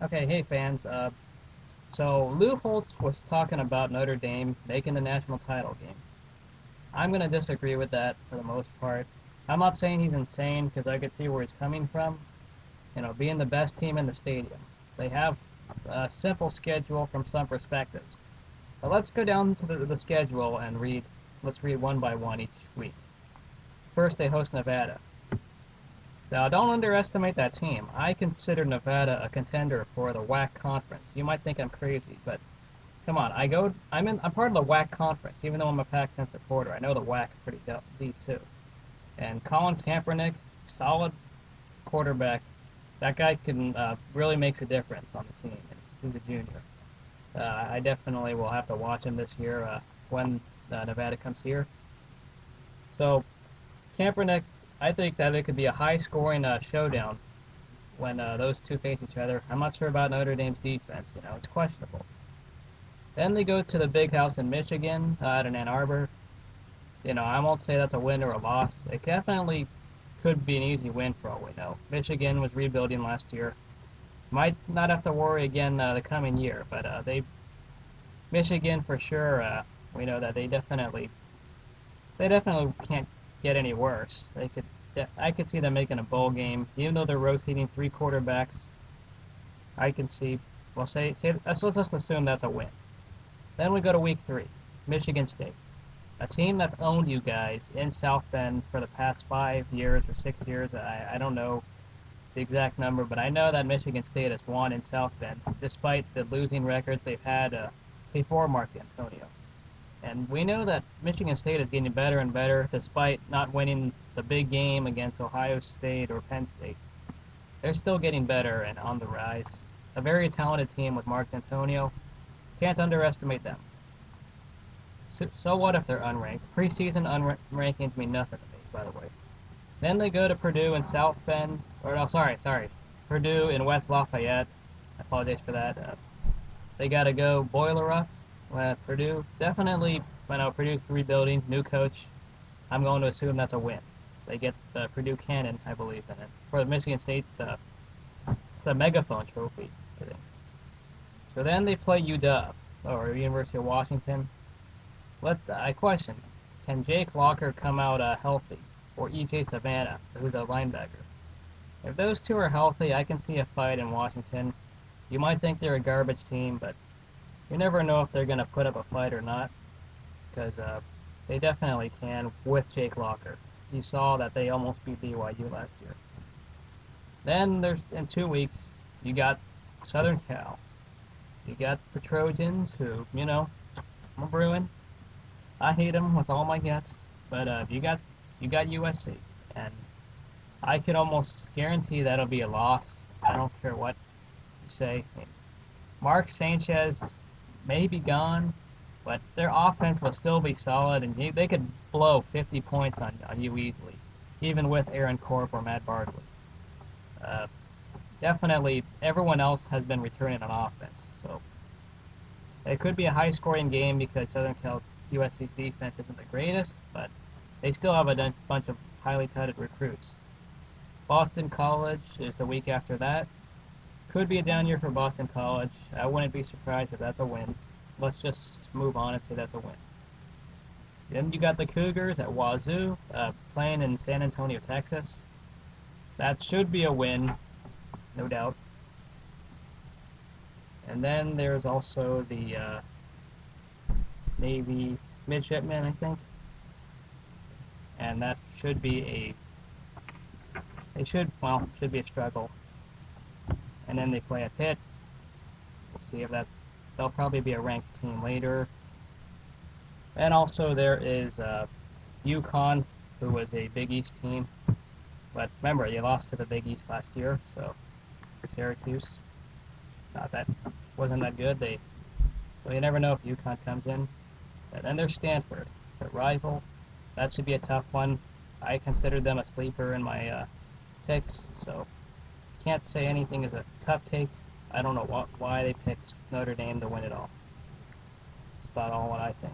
Okay, hey fans. So Lou Holtz was talking about Notre Dame making the national title game. I'm gonna disagree with that for the most part. I'm not saying he's insane because I could see where he's coming from. Being the best team in the stadium. They have a simple schedule from some perspectives. But let's go down to the schedule and read. Let's read one by one each week. First, they host Nevada. Now, don't underestimate that team. I consider Nevada a contender for the WAC conference. You might think I'm crazy, but come on. I'm part of the WAC conference, even though I'm a Pac-10 supporter. I know the WAC pretty deep too. And Colin Kaepernick, solid quarterback. That guy can really makes a difference on the team. He's a junior. I definitely will have to watch him this year when Nevada comes here. So Kaepernick, I think that it could be a high-scoring showdown when those two face each other. I'm not sure about Notre Dame's defense. It's questionable. Then they go to the Big House in Michigan, out in Ann Arbor. I won't say that's a win or a loss. It definitely could be an easy win for all we know. Michigan was rebuilding last year. Might not have to worry again the coming year, but Michigan for sure. We know that they definitely can't get any worse. I could see them making a bowl game, even though they're rotating three quarterbacks. I can see. Well, let's just assume that's a win. Then we go to week 3, Michigan State, a team that's owned you guys in South Bend for the past 5 years or 6 years. I don't know the exact number, but I know that Michigan State has won in South Bend, despite the losing records they've had before Mark Antonio. And we know that Michigan State is getting better and better, despite not winning the big game against Ohio State or Penn State. They're still getting better and on the rise. A very talented team with Mark Antonio. Can't underestimate them. So what if they're unranked? Preseason rankings mean nothing to me, by the way. Then they go to Purdue in South Bend, or no, sorry, Purdue in West Lafayette. I apologize for that. They got to go boiler up. Purdue definitely. I know Purdue's rebuilding, new coach. I'm going to assume that's a win. They get the Purdue Cannon, I believe, in it. For the Michigan State, it's the Megaphone Trophy, I think. So then they play UW, or University of Washington. I question, can Jake Locker come out healthy, or E.J. Savannah, who's a linebacker? If those two are healthy, I can see a fight in Washington. You might think they're a garbage team, but you never know if they're going to put up a fight or not, because they definitely can with Jake Locker. You saw that they almost beat BYU last year. Then in 2 weeks, you got Southern Cal. You got the Trojans, who, I'm a Bruin. I hate them with all my guts, but you got USC, and I could almost guarantee that'll be a loss. I don't care what you say. Mark Sanchez may be gone, but their offense will still be solid, and they could blow 50 points on you easily, even with Aaron Corp or Matt Barkley. Definitely, everyone else has been returning on offense, so it could be a high-scoring game because Southern Cal USC's defense isn't the greatest, but they still have a bunch of highly touted recruits. Boston College is the week after that. Could be a down year for Boston College. I wouldn't be surprised if that's a win. Let's just move on and say that's a win. Then you got the Cougars at Wazoo, playing in San Antonio, Texas. That should be a win, no doubt. And then there's also the Navy Midshipmen, I think. And that should be should be a struggle. And then they play at Pitt. We'll see if they'll probably be a ranked team later. And also there is UConn, who was a Big East team. But remember, they lost to the Big East last year, so Syracuse, wasn't that good. So you never know if UConn comes in. And then there's Stanford, their rival. That should be a tough one. I consider them a sleeper in my picks, so can't say anything is a cupcake. I don't know why they picked Notre Dame to win it all. That's about all what I think.